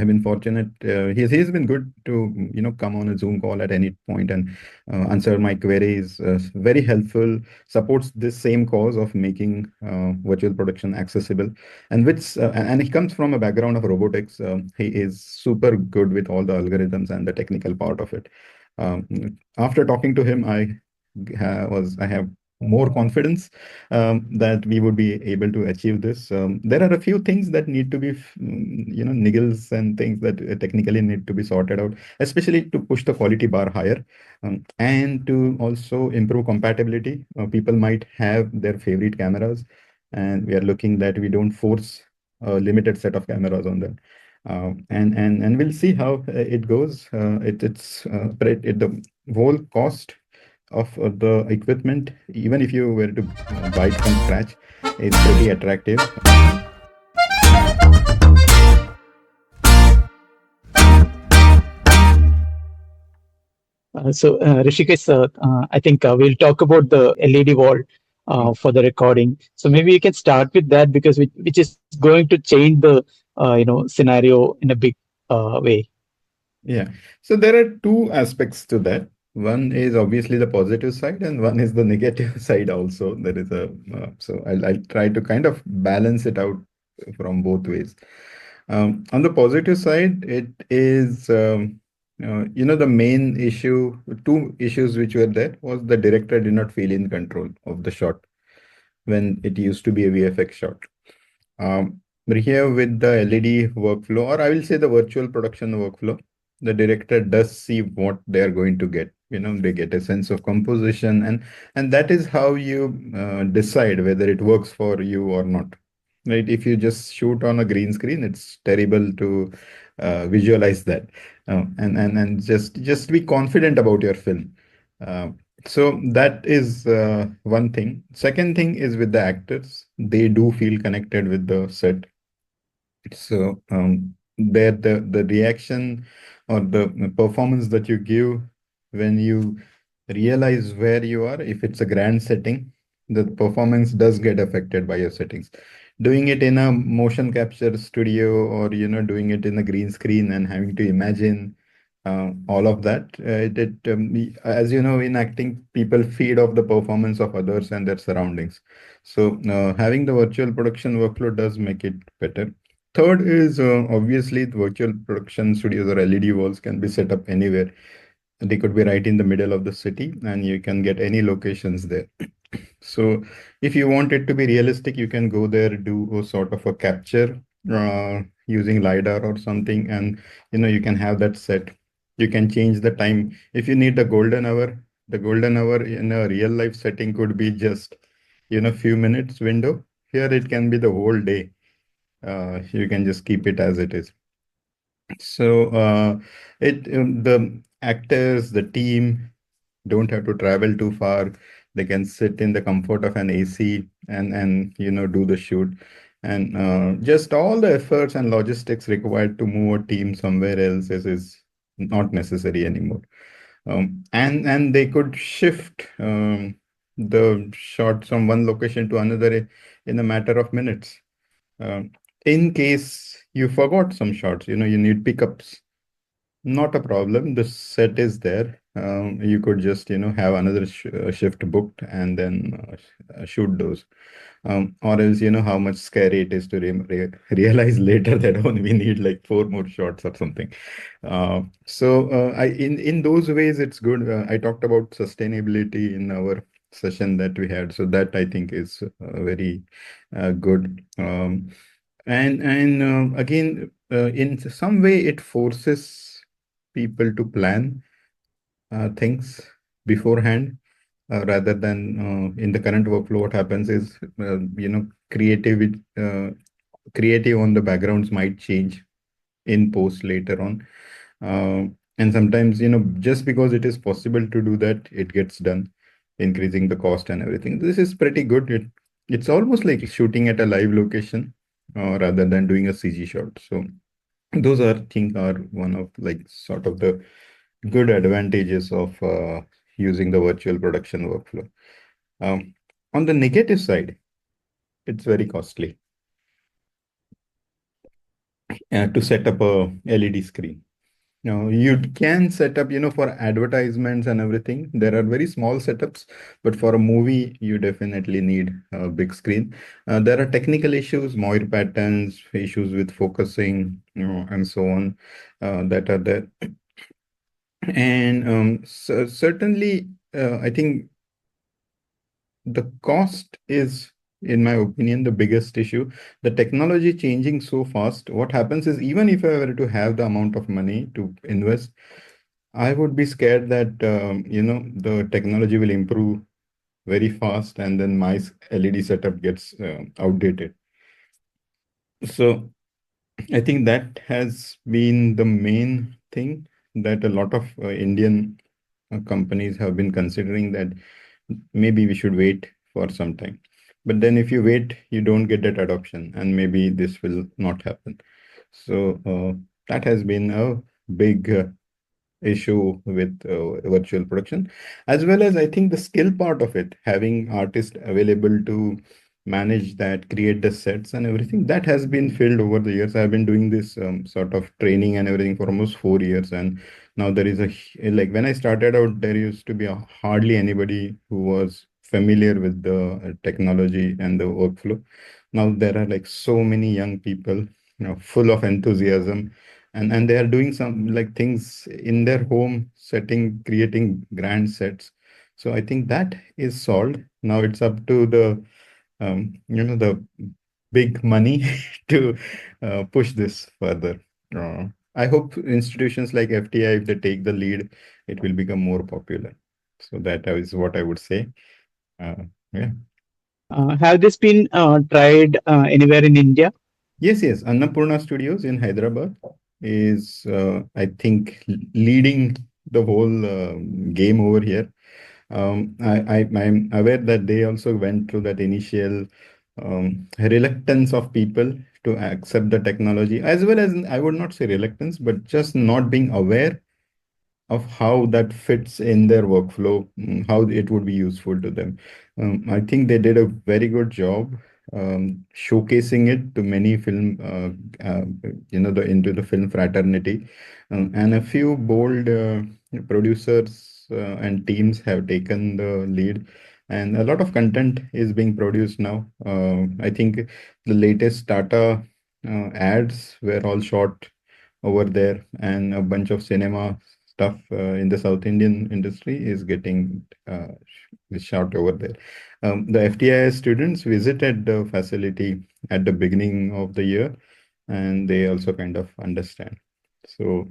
have been fortunate. He's been good to come on a Zoom call at any point and answer my queries. Very helpful. Supports this same cause of making virtual production accessible, and he comes from a background of robotics. He is super good with all the algorithms and the technical part of it. After talking to him, I have more confidence that we would be able to achieve this. There are a few things that need to be, niggles and things that technically need to be sorted out, especially to push the quality bar higher, and to also improve compatibility. People might have their favorite cameras, and we are looking that we don't force a limited set of cameras on them. And we'll see how it goes. The whole cost of the equipment, even if you were to buy it from scratch, is pretty attractive. Rishikesh, I think we'll talk about the LED wall for the recording. So maybe you can start with that because which is going to change the scenario in a big way. Yeah. So there are two aspects to that. One is obviously the positive side, and one is the negative side also. There is so I'll try to kind of balance it out from both ways. On the positive side, it is, the main issue, two issues which were there was the director did not feel in control of the shot when it used to be a VFX shot. But here with the LED workflow, or I will say the virtual production workflow, the director does see what they are going to get. They get a sense of composition, and that is how you decide whether it works for you or not. Right? If you just shoot on a green screen, it's terrible to visualize that, and just be confident about your film. So that is one thing. Second thing is with the actors, they do feel connected with the set. So there the reaction or the performance that you give when you realize where you are, if it's a grand setting, the performance does get affected by your settings. Doing it in a motion capture studio, or doing it in a green screen and having to imagine all of that, as you know, in acting, people feed off the performance of others and their surroundings. So having the virtual production workflow does make it better. Third is obviously the virtual production studios or LED walls can be set up anywhere. They could be right in the middle of the city, and you can get any locations there. So if you want it to be realistic, you can go there, do a sort of a capture using LiDAR or something, and you can have that set. You can change the time. If you need the golden hour in a real life setting could be just, few minutes window. Here it can be the whole day. You can just keep it as it is. So the actors, the team don't have to travel too far. They can sit in the comfort of an AC and do the shoot. And just all the efforts and logistics required to move a team somewhere else is not necessary anymore. And they could shift the shots from one location to another in a matter of minutes. Um, in case you forgot some shots, you need pickups. Not a problem. The set is there. You could just, have another shift booked and then shoot those. Or else, how much scary it is to realize later that oh, we need like four more shots or something. In those ways, it's good. I talked about sustainability in our session that we had, so that I think is very good. And again, in some way, it forces people to plan things beforehand, rather than in the current workflow. What happens is, creative on the backgrounds might change in post later on. And sometimes, just because it is possible to do that, it gets done, increasing the cost and everything. This is pretty good. It's almost like shooting at a live location, rather than doing a CG shot. So those are think are one of like sort of the good advantages of using the virtual production workflow. On the negative side, it's very costly. to set up a LED screen. Now you can set up, for advertisements and everything. There are very small setups, but for a movie, you definitely need a big screen. There are technical issues, Moir patterns, issues with focusing, and so on, that are there. And certainly, I think the cost is, in my opinion, the biggest issue. The technology changing so fast. What happens is, even if I were to have the amount of money to invest, I would be scared that the technology will improve very fast, and then my LED setup gets outdated. So I think that has been the main thing that a lot of Indian companies have been considering, that maybe we should wait for some time. But then if you wait, you don't get that adoption, and maybe this will not happen. So that has been a big issue with virtual production, as well as I think the skill part of it, having artists available to manage that, create the sets and everything, that has been filled over the years. I've been doing this sort of training and everything for almost 4 years, and now there is like when I started out, there used to be hardly anybody who was familiar with the technology and the workflow. Now there are like so many young people, full of enthusiasm, and they are doing some like things in their home setting, creating grand sets. So I think that is solved. Now it's up to the big money to push this further. I hope institutions like FTI, if they take the lead, it will become more popular. So that is what I would say. uh, yeah. Have this been tried anywhere in India? Yes, yes. Annapurna Studios in Hyderabad is, I think, leading the whole game over here. I'm aware that they also went through that initial reluctance of people to accept the technology, as well as, I would not say reluctance, but just not being aware of how that fits in their workflow, how it would be useful to them. I think they did a very good job showcasing it to many film, into the film fraternity, and a few bold producers and teams have taken the lead. And a lot of content is being produced now. I think the latest Tata ads were all shot over there, and a bunch of cinema stuff in the South Indian industry is getting shot over there. The FTIS students visited the facility at the beginning of the year, and they also kind of understand. So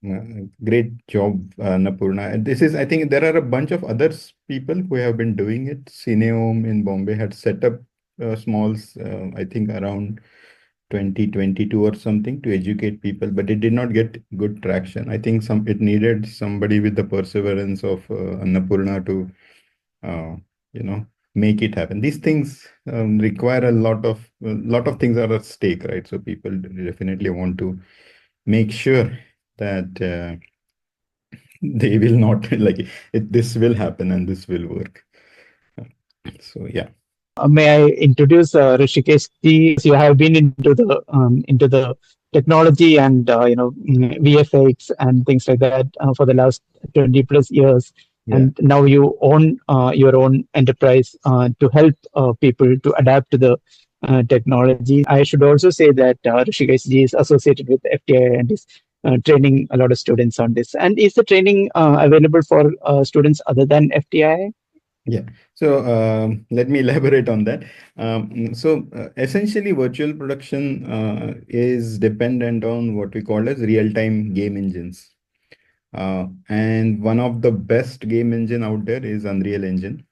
uh, great job, Napurna. And this is, I think, there are a bunch of others people who have been doing it. Cineome in Bombay had set up small, I think around 2022 or something, to educate people, but it did not get good traction. I think it needed somebody with the perseverance of Annapurna to uh, you know make it happen. These things require a lot of things are at stake, right? So people definitely want to make sure that they will not like this will happen and this will work. So yeah. May I introduce Rishikesh ji, because you have been into the technology and VFX and things like that for the last 20 plus years, Yeah. and now you own your own enterprise to help people to adapt to the technology. I should also say that Rishikesh ji is associated with FTI and is training a lot of students on this. And is the training available for students other than FTI? Yeah. So let me elaborate on that. Essentially, virtual production is dependent on what we call as real-time game engines. And one of the best game engine out there is Unreal Engine,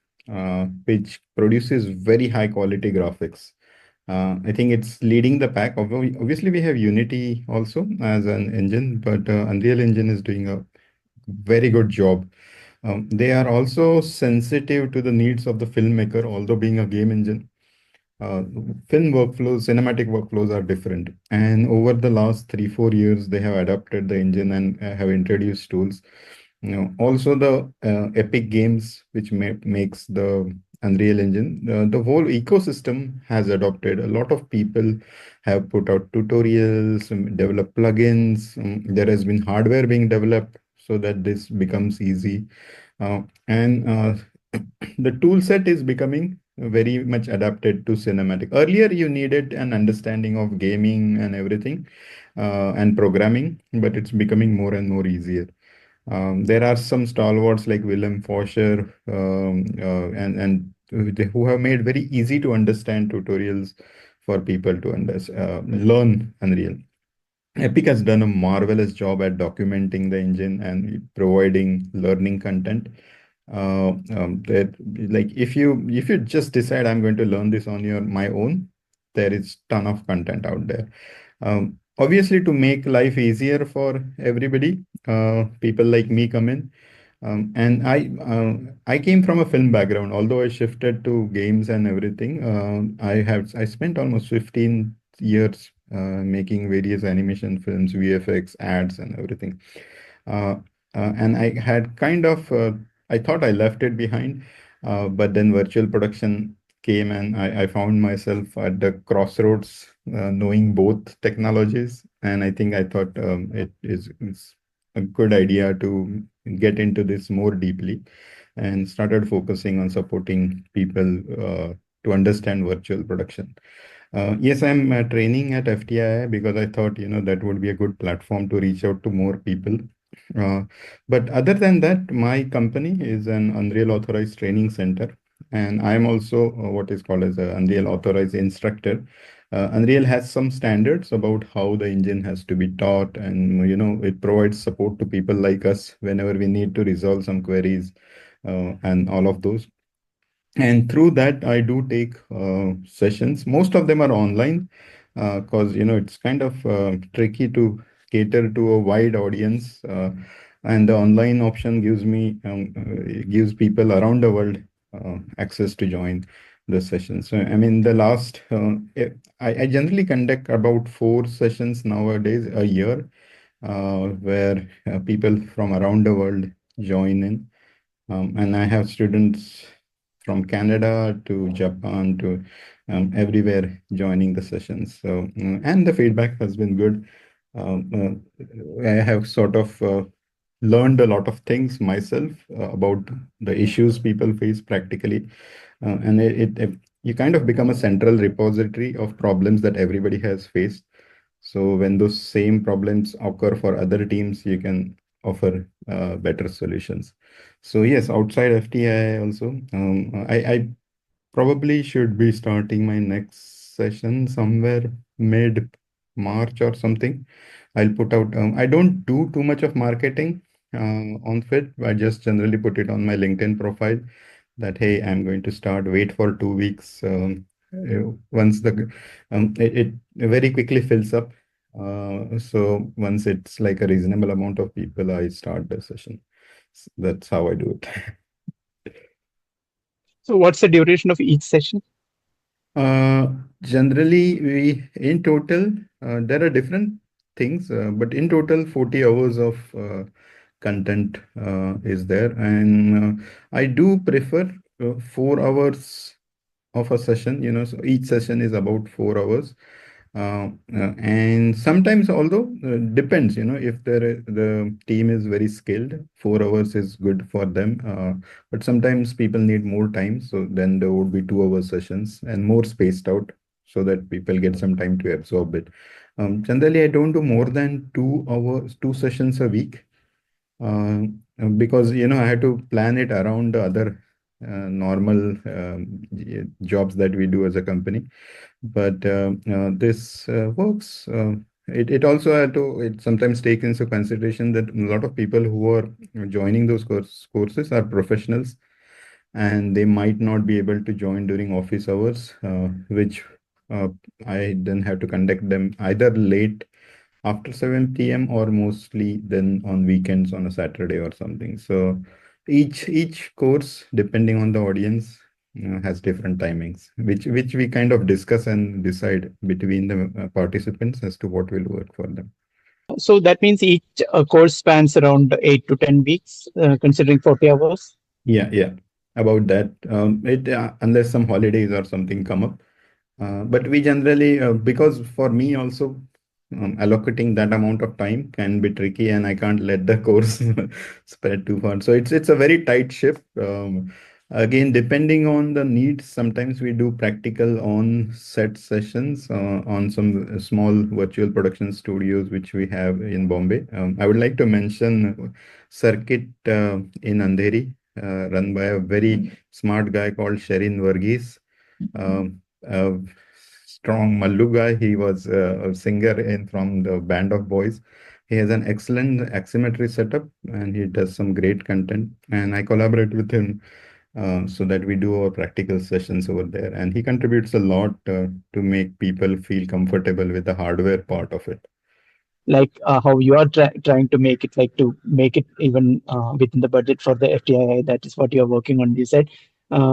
which produces very high quality graphics. I think it's leading the pack. Obviously, we have Unity also as an engine, but Unreal Engine is doing a very good job. They are also sensitive to the needs of the filmmaker, although being a game engine. Uh, Film workflows, cinematic workflows are different. And over the last 3, 4 years, they have adapted the engine and have introduced tools. Also the Epic Games, which makes the Unreal Engine. The whole ecosystem has adopted. A lot of people have put out tutorials, developed plugins. There has been hardware being developed so that this becomes easy. And the tool set is becoming very much adapted to cinematic. Earlier, you needed an understanding of gaming and everything and programming, but it's becoming more and more easier. There are some stalwarts like Willem Fosher and who have made very easy to understand tutorials for people to learn Unreal. Epic has done a marvelous job at documenting the engine and providing learning content. That like if you just decide I'm going to learn this on your my own, there is ton of content out there. Obviously, to make life easier for everybody, people like me come in. And I came from a film background. Although I shifted to games and everything, I spent almost 15 years making various animation films, VFX, ads, and everything. Uh, and I had I thought I left it behind, but then virtual production came, and I found myself at the crossroads, knowing both technologies. And I think I thought it's a good idea to get into this more deeply and started focusing on supporting people to understand virtual production. Yes, I'm training at FTI because I thought, that would be a good platform to reach out to more people. Uh, but other than that, my company is an Unreal Authorized Training Center, and I'm also what is called as an Unreal Authorized Instructor. Unreal has some standards about how the engine has to be taught, and it provides support to people like us whenever we need to resolve some queries and all of those. And through that, I do take sessions. Most of them are online because it's kind of tricky to cater to a wide audience. And the online option gives people around the world access to join the sessions. So I mean, I generally conduct about 4 sessions nowadays a year, where people from around the world join in. And I have students from Canada to Japan to everywhere joining the sessions. So, and the feedback has been good. I have sort of learned a lot of things myself about the issues people face practically. And you kind of become a central repository of problems that everybody has faced. So when those same problems occur for other teams, you can offer better solutions. So yes, outside FTI also, I probably should be starting my next session somewhere mid March or something. I'll put out. I don't do too much of marketing on Fit. I just generally put it on my LinkedIn profile that hey, I'm going to start. Wait for 2 weeks. Once it very quickly fills up. So once it's like a reasonable amount of people, I start the session. That's how I do it. So what's the duration of each session? Uh, Generally, we in total, there are different things, but in total, 40 hours of content is there. And I do prefer 4 hours of a session, so each session is about 4 hours. And sometimes, although depends, if the team is very skilled, 4 hours is good for them. But sometimes people need more time, so then there would be 2 hour sessions and more spaced out so that people get some time to absorb it. Generally, I don't do more than 2 hours, 2 sessions a week, uh, because I had to plan it around the other normal jobs that we do as a company. But this works. It also had to it sometimes take into consideration that a lot of people who are joining those courses are professionals, and they might not be able to join during office hours, which uh, I then have to conduct them either late after 7 p.m. or mostly then on weekends on a Saturday or something. So each course, depending on the audience, has different timings, which we kind of discuss and decide between the participants as to what will work for them. So that means each course spans around 8 to 10 weeks, considering 40 hours. Yeah, yeah. about that. It unless some holidays or something come up. But we generally, because for me also, allocating that amount of time can be tricky, and I can't let the course spread too far. So it's a very tight ship. Again, depending on the needs, sometimes we do practical on-set sessions on some small virtual production studios which we have in Bombay. I would like to mention Circuit in Andheri, run by a very smart guy called Sherin Varghese. A strong Mallu guy. He was a singer in from the band of boys. He has an excellent axiometry setup and he does some great content. And I collaborate with him so that we do our practical sessions over there. And he contributes a lot to make people feel comfortable with the hardware part of it. Like how you are trying to make it, like to make it even within the budget for the FTII. That is what you are working on, you said.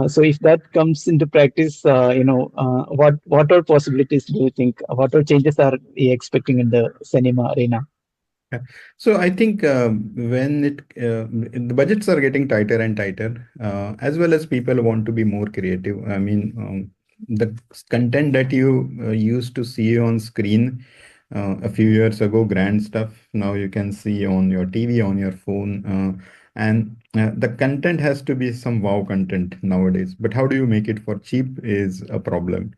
So if that comes into practice, what all possibilities do you think? What all changes are you expecting in the cinema arena? Yeah. So I think when the budgets are getting tighter and tighter, as well as people want to be more creative. I mean, the content that you used to see on screen a few years ago, grand stuff, now you can see on your TV, on your phone, and the content has to be some wow content nowadays. But how do you make it for cheap is a problem.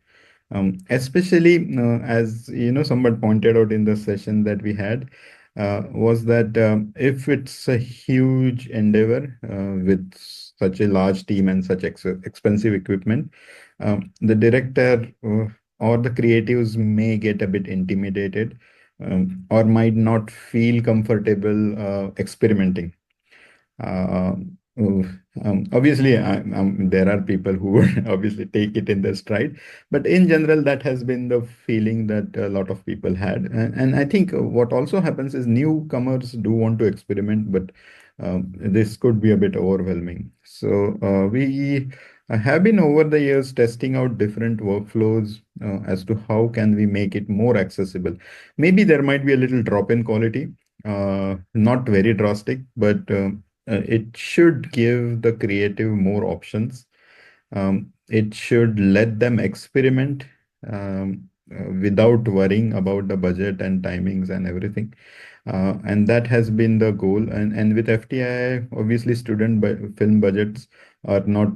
Especially as you know, someone pointed out in the session that we had, was that if it's a huge endeavor with such a large team and such expensive equipment, the director or the creatives may get a bit intimidated, or might not feel comfortable experimenting. uh, Obviously, there are people who would obviously take it in their stride, but in general, that has been the feeling that a lot of people had. And I think what also happens is newcomers do want to experiment, but this could be a bit overwhelming. So we have been over the years testing out different workflows as to how can we make it more accessible. Maybe there might be a little drop in quality, not very drastic, but it should give the creative more options. It should let them experiment without worrying about the budget and timings and everything. And that has been the goal. And with FTI, obviously, film budgets are not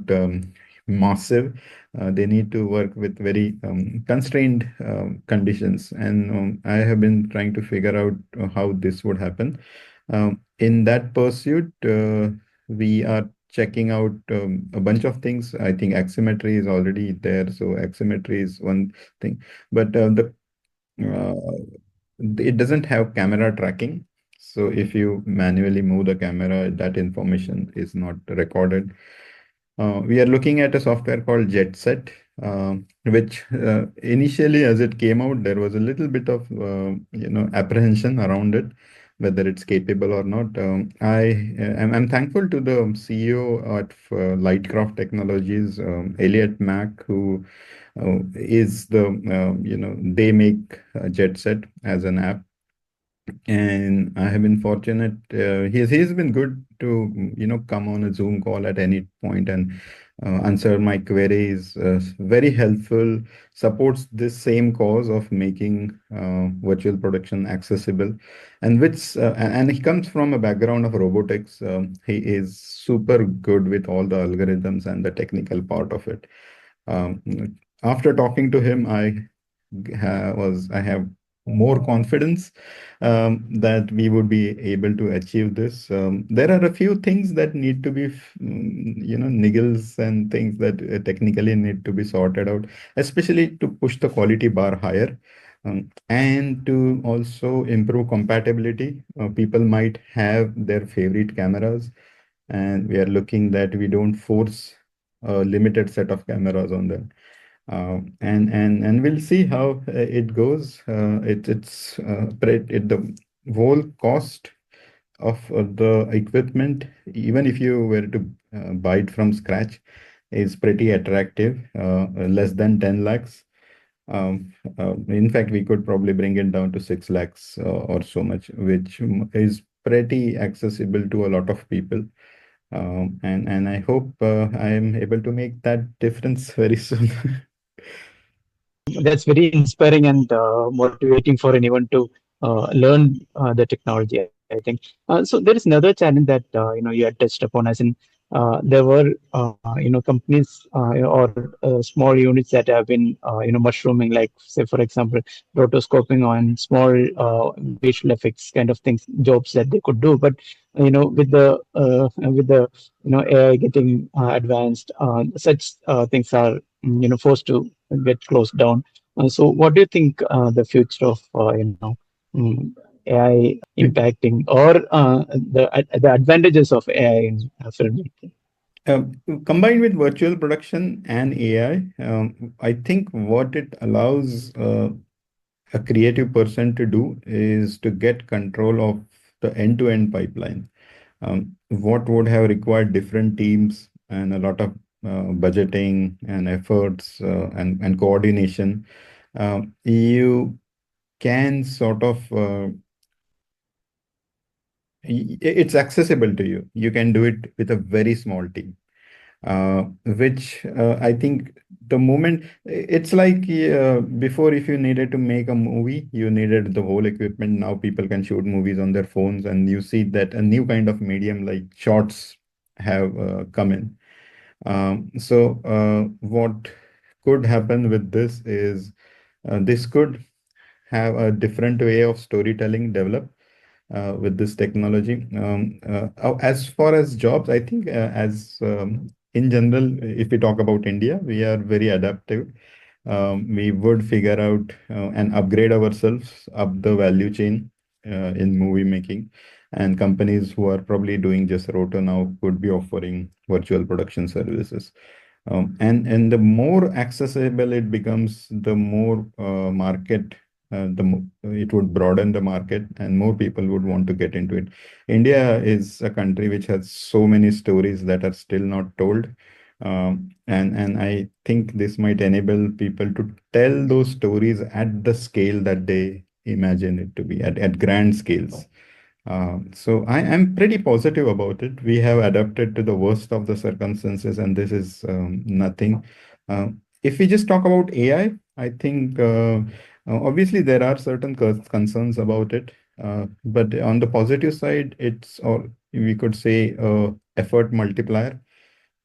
massive. They need to work with very constrained conditions. And I have been trying to figure out how this would happen. In that pursuit, we are checking out a bunch of things. I think axiometry is already there, so axiometry is one thing, but uh, it doesn't have camera tracking. So if you manually move the camera, that information is not recorded. We are looking at a software called JetSet, which initially, as it came out, there was a little bit of apprehension around it, whether it's capable or not. I'm thankful to the CEO at Lightcraft Technologies, Elliot Mack, who is the they make JetSet as an app, and I have been fortunate. He's been good to come on a Zoom call at any point and answer my queries. Very helpful. Supports this same cause of making virtual production accessible, and he comes from a background of robotics. He is super good with all the algorithms and the technical part of it. Um, After talking to him, I have more confidence that we would be able to achieve this. There are a few things that need to be, niggles and things that technically need to be sorted out, especially to push the quality bar higher. And to also improve compatibility. People might have their favorite cameras, and we are looking that we don't force a limited set of cameras on them. And we'll see how it goes. The whole cost of the equipment, even if you were to buy it from scratch, is pretty attractive, less than 10 lakhs. In fact, we could probably bring it down to 6 lakhs or so much, which is pretty accessible to a lot of people. And I hope I am able to make that difference very soon. That's very inspiring and motivating for anyone to learn the technology, I think. So there is another challenge that you had touched upon, as in there were companies or small units that have been mushrooming, like say for example rotoscoping on small visual effects kind of things, jobs that they could do. But with the AI getting advanced, such things are forced to get closed down. So, what do you think the future of mm, AI impacting, or the advantages of AI in filmmaking? Combined with virtual production and AI, I think what it allows a creative person to do is to get control of the end-to-end pipeline. What would have required different teams and a lot of budgeting and efforts and coordination. You can sort of it's accessible to you. You can do it with a very small team, which I think the moment it's like before, if you needed to make a movie, you needed the whole equipment. Now people can shoot movies on their phones, and you see that a new kind of medium like shorts have come in. So what could happen with this is this could have a different way of storytelling develop with this technology. As far as jobs, I think as in general, if we talk about India, we are very adaptive. We would figure out and upgrade ourselves up the value chain in movie making. And companies who are probably doing just roto now could be offering virtual production services. And the more accessible it becomes, the more market, it would broaden the market and more people would want to get into it. India is a country which has so many stories that are still not told. And I think this might enable people to tell those stories at the scale that they imagine it to be, at grand scales. So I am pretty positive about it. We have adapted to the worst of the circumstances, and this is nothing. If we just talk about AI, I think obviously there are certain concerns about it, but on the positive side, it's or we could say effort multiplier,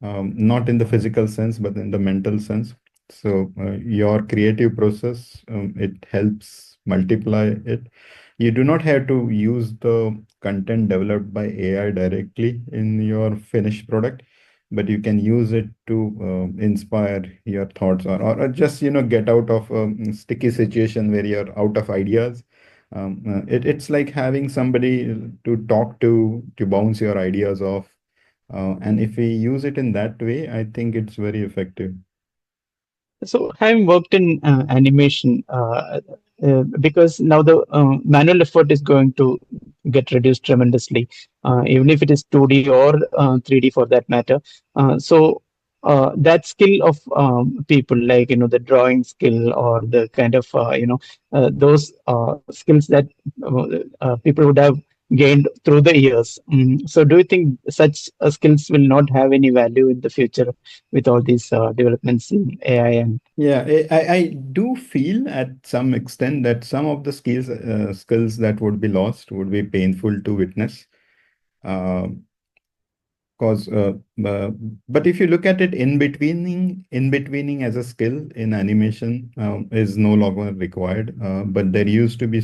not in the physical sense, but in the mental sense. So your creative process, it helps multiply it. You do not have to use the content developed by AI directly in your finished product, but you can use it to inspire your thoughts, or just get out of a sticky situation where you're out of ideas. It's like having somebody to talk to bounce your ideas off, and if we use it in that way, I think it's very effective. So, having worked in animation, because now the manual effort is going to get reduced tremendously, even if it is 2D or 3D for that matter. So, that skill of people, like the drawing skill or the kind of those skills that people would have gained through the years. So, do you think such skills will not have any value in the future with all these developments in AI and Yeah, I do feel at some extent that some of the skills that would be lost would be painful to witness. Uh, Cause, but if you look at it, in betweening as a skill in animation is no longer required. But there used to be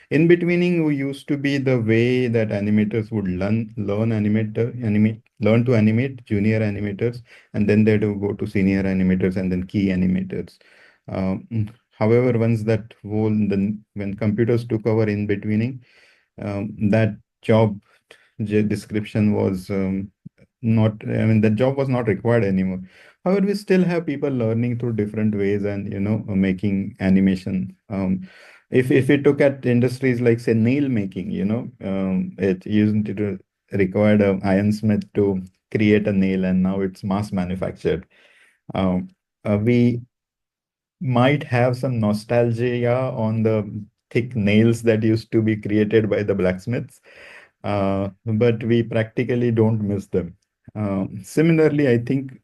in betweening used to be the way that animators would learn to animate junior animators, and then they do go to senior animators and then key animators. However, once that when computers took over in betweening, that job description was not, I mean, that job was not required anymore. However, we still have people learning through different ways and, making animation. If we took at industries like, say, nail making, it used to require a ironsmith to create a nail, and now it's mass manufactured. Um, we might have some nostalgia on the thick nails that used to be created by the blacksmiths, but we practically don't miss them. Similarly, I think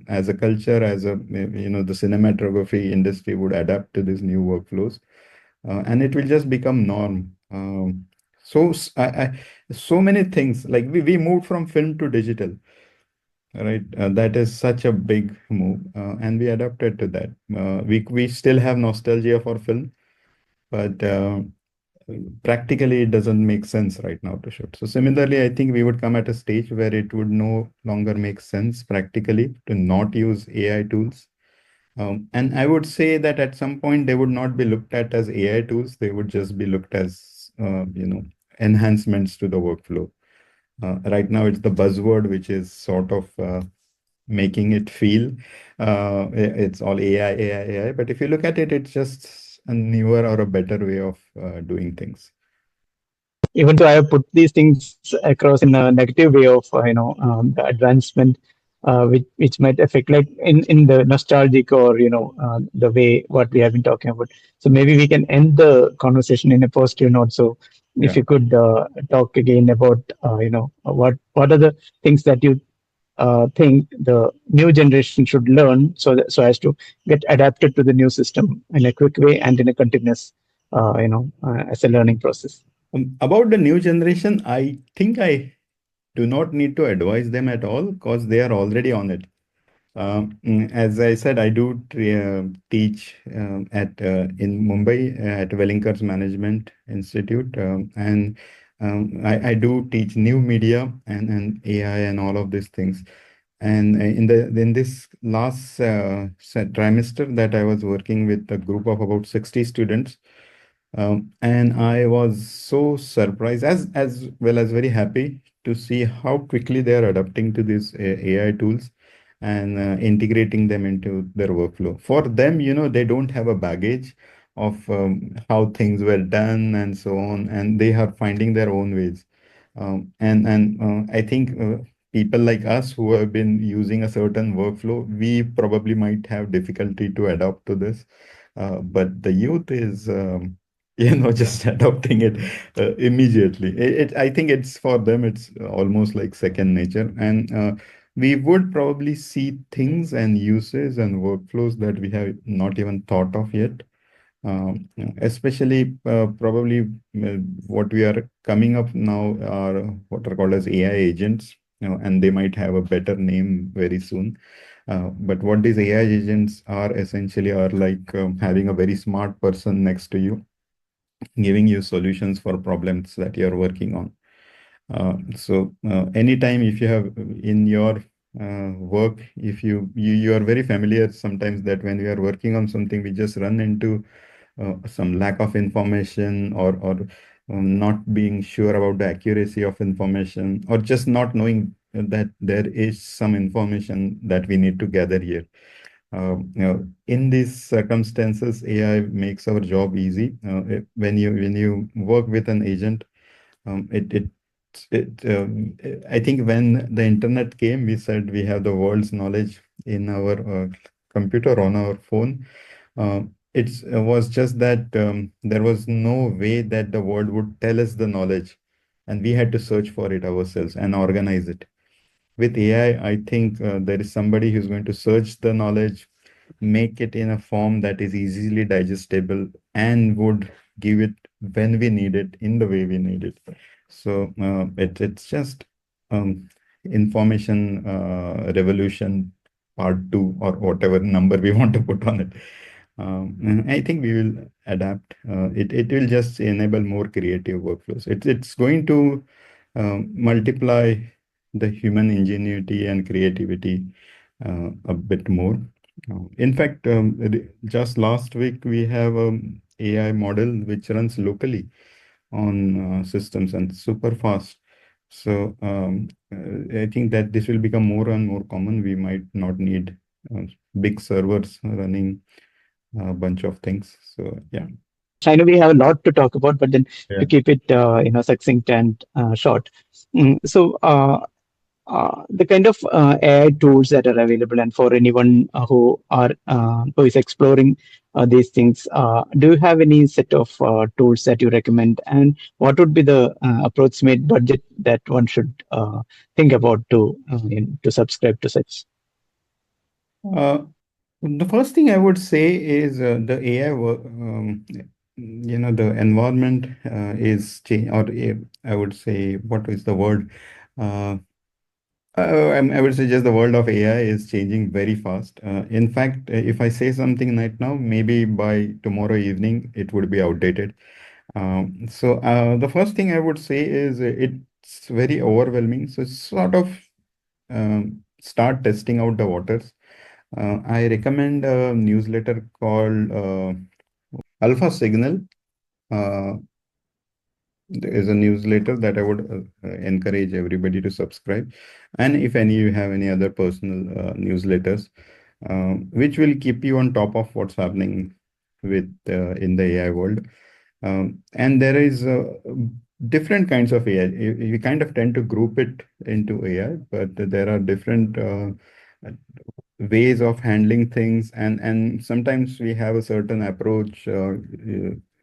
as a culture, as a the cinematography industry would adapt to these new workflows, and it will just become norm. So many things like we moved from film to digital, right? That is such a big move, and we adapted to that. We still have nostalgia for film, but practically it doesn't make sense right now to shoot. So similarly, I think we would come at a stage where it would no longer make sense practically to not use AI tools. And I would say that at some point they would not be looked at as AI tools. They would just be looked as enhancements to the workflow. Right now, it's the buzzword which is sort of making it feel it's all AI, AI, AI. But if you look at it, it's just a newer or a better way of doing things. Even though I have put these things across in a negative way of the advancement, which might affect like in the nostalgic or the way what we have been talking about. So maybe we can end the conversation in a positive note. So if Yeah. you could talk again about what are the things that you think the new generation should learn so as to get adapted to the new system in a quick way and in a continuous as a learning process. About the new generation, I think I do not need to advise them at all because they are already on it. As I said, I do teach at in Mumbai at Wellinkers Management Institute, and I do teach new media and AI and all of these things. And in this last trimester that I was working with a group of about 60 students, and I was so surprised as well as very happy to see how quickly they are adapting to these AI tools and integrating them into their workflow. For them, they don't have a baggage of how things were done and so on, and they are finding their own ways. And I think people like us who have been using a certain workflow, we probably might have difficulty to adapt to this. But the youth is just adopting it immediately. I think it's for them, it's almost like second nature. And we would probably see things and uses and workflows that we have not even thought of yet. Especially probably what we are coming up now are what are called as AI agents, and they might have a better name very soon. But what these AI agents are essentially are like having a very smart person next to you, giving you solutions for problems that you're working on. So anytime if you have in your work, if you are very familiar sometimes that when we are working on something, we just run into some lack of information or not being sure about the accuracy of information or just not knowing that there is some information that we need to gather here. In these circumstances, AI makes our job easy. When you work with an agent, it it I think when the internet came, we said we have the world's knowledge in our computer on our phone. It was just that there was no way that the world would tell us the knowledge, and we had to search for it ourselves and organize it. With AI, I think there is somebody who's going to search the knowledge, make it in a form that is easily digestible, and would give it when we need it in the way we need it. So it's just information revolution part two or whatever number we want to put on it. I think we will adapt. It will just enable more creative workflows. It's going to multiply the human ingenuity and creativity a bit more. In fact, just last week we have a AI model which runs locally on systems and super fast. So I think that this will become more and more common. We might not need uh, big servers running a bunch of things. So yeah. I know we have a lot to talk about, but then Yeah. to keep it succinct and short. So the kind of AI tools that are available, and for anyone who is exploring these things, do you have any set of tools that you recommend, and what would be the approximate budget that one should think about to subscribe to such? Uh, the first thing I would say is the AI, the environment is change, or I would say, what is the word? Uh, I would say just the world of AI is changing very fast. In fact, if I say something right now, maybe by tomorrow evening, it would be outdated. So the first thing I would say is it's very overwhelming. So sort of start testing out the waters. I recommend a newsletter called Alpha Signal. Uh, there is a newsletter that I would encourage everybody to subscribe. And if any you have any other personal newsletters, which will keep you on top of what's happening with in the AI world. And there is different kinds of AI. You kind of tend to group it into AI, but there are different ways of handling things, and sometimes we have a certain approach.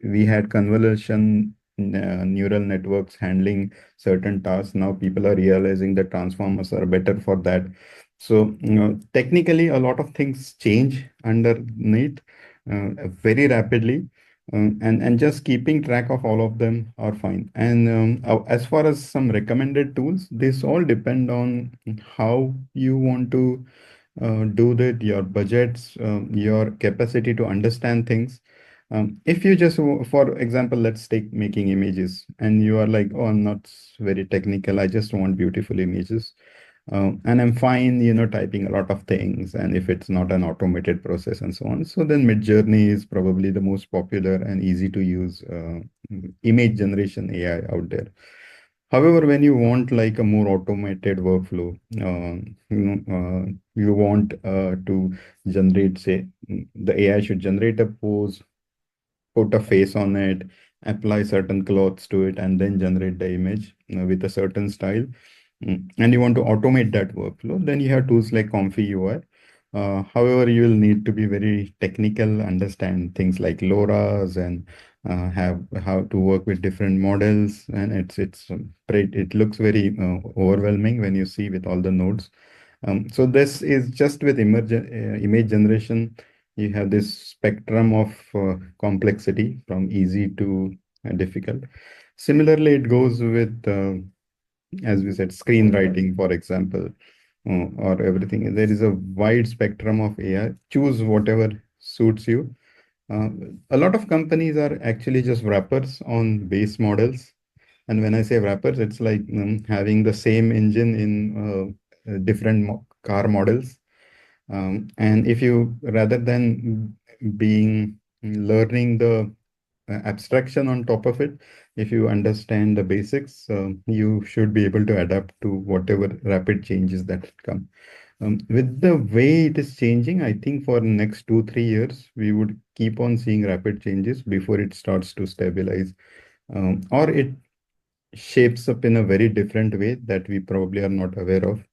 We had convolution neural networks handling certain tasks. Now people are realizing that transformers are better for that. So technically a lot of things change underneath very rapidly, and just keeping track of all of them are fine. And as far as some recommended tools, this all depend on how you want to do that, your budgets, your capacity to understand things. If you just, for example, let's take making images, and you are like, oh, I'm not very technical, I just want beautiful images. And I'm fine, typing a lot of things, and if it's not an automated process and so on. So then Midjourney is probably the most popular and easy to use image generation AI out there. However, when you want like a more automated workflow, you want to generate, say, the AI should generate a pose, put a face on it, apply certain clothes to it, and then generate the image with a certain style. And you want to automate that workflow, then you have tools like Comfy UI. However, you will need to be very technical, understand things like LoRa's, and have how to work with different models. And it looks very overwhelming when you see with all the nodes. So this is just with image generation. You have this spectrum of complexity from easy to difficult. Similarly, it goes with as we said, screenwriting, for example, or everything. There is a wide spectrum of AI. Choose whatever suits you. Uh, a lot of companies are actually just wrappers on base models. And when I say wrappers, it's like having the same engine in different car models. And if you, rather than being learning the abstraction on top of it, if you understand the basics, you should be able to adapt to whatever rapid changes that come. With the way it is changing, I think for next 2 3 years we would keep on seeing rapid changes before it starts to stabilize, or it shapes up in a very different way that we probably are not aware of.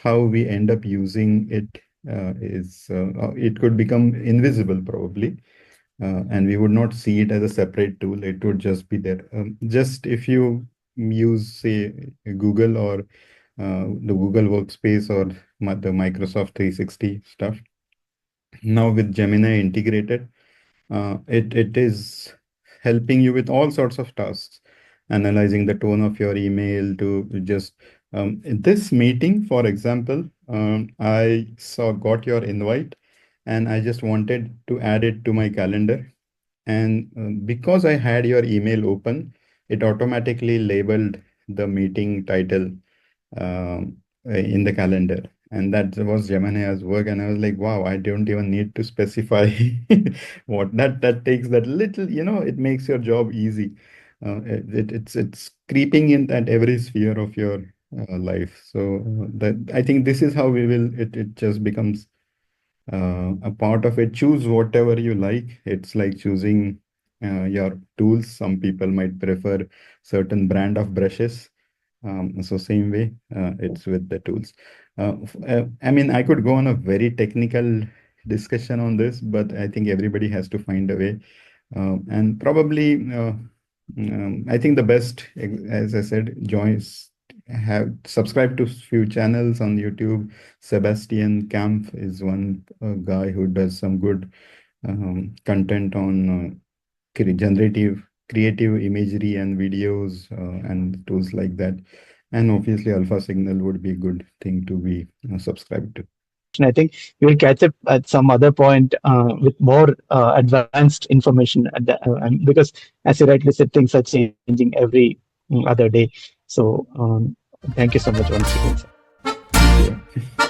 How we end up using it is it could become invisible probably, and we would not see it as a separate tool. It would just be there. Just if you use, say, Google or the Google Workspace or the Microsoft 360 stuff, now with Gemini integrated, it is helping you with all sorts of tasks, analyzing the tone of your email to just in this meeting, for example, I got your invite, and I just wanted to add it to my calendar. And because I had your email open, it automatically labeled the meeting title in the calendar. And that was Gemini's work. And I was like, wow, I don't even need to specify what that takes that little, it makes your job easy. It's creeping in at every sphere of your life. So that I think this is how it just becomes a part of it. Choose whatever you like. It's like choosing your tools. Some people might prefer certain brand of brushes. So same way, it's with the tools. I mean, I could go on a very technical discussion on this, but I think everybody has to find a way. And probably, I think the best, as I said, have subscribe to few channels on YouTube. Sebastian Kampf is one guy who does some good content on generative creative imagery and videos and tools like that. And obviously Alpha Signal would be a good thing to be subscribed to. I think we'll catch up at some other point with more advanced information at because, as you rightly said, things are changing every other day. So, thank you so much once again, sir. Thank you.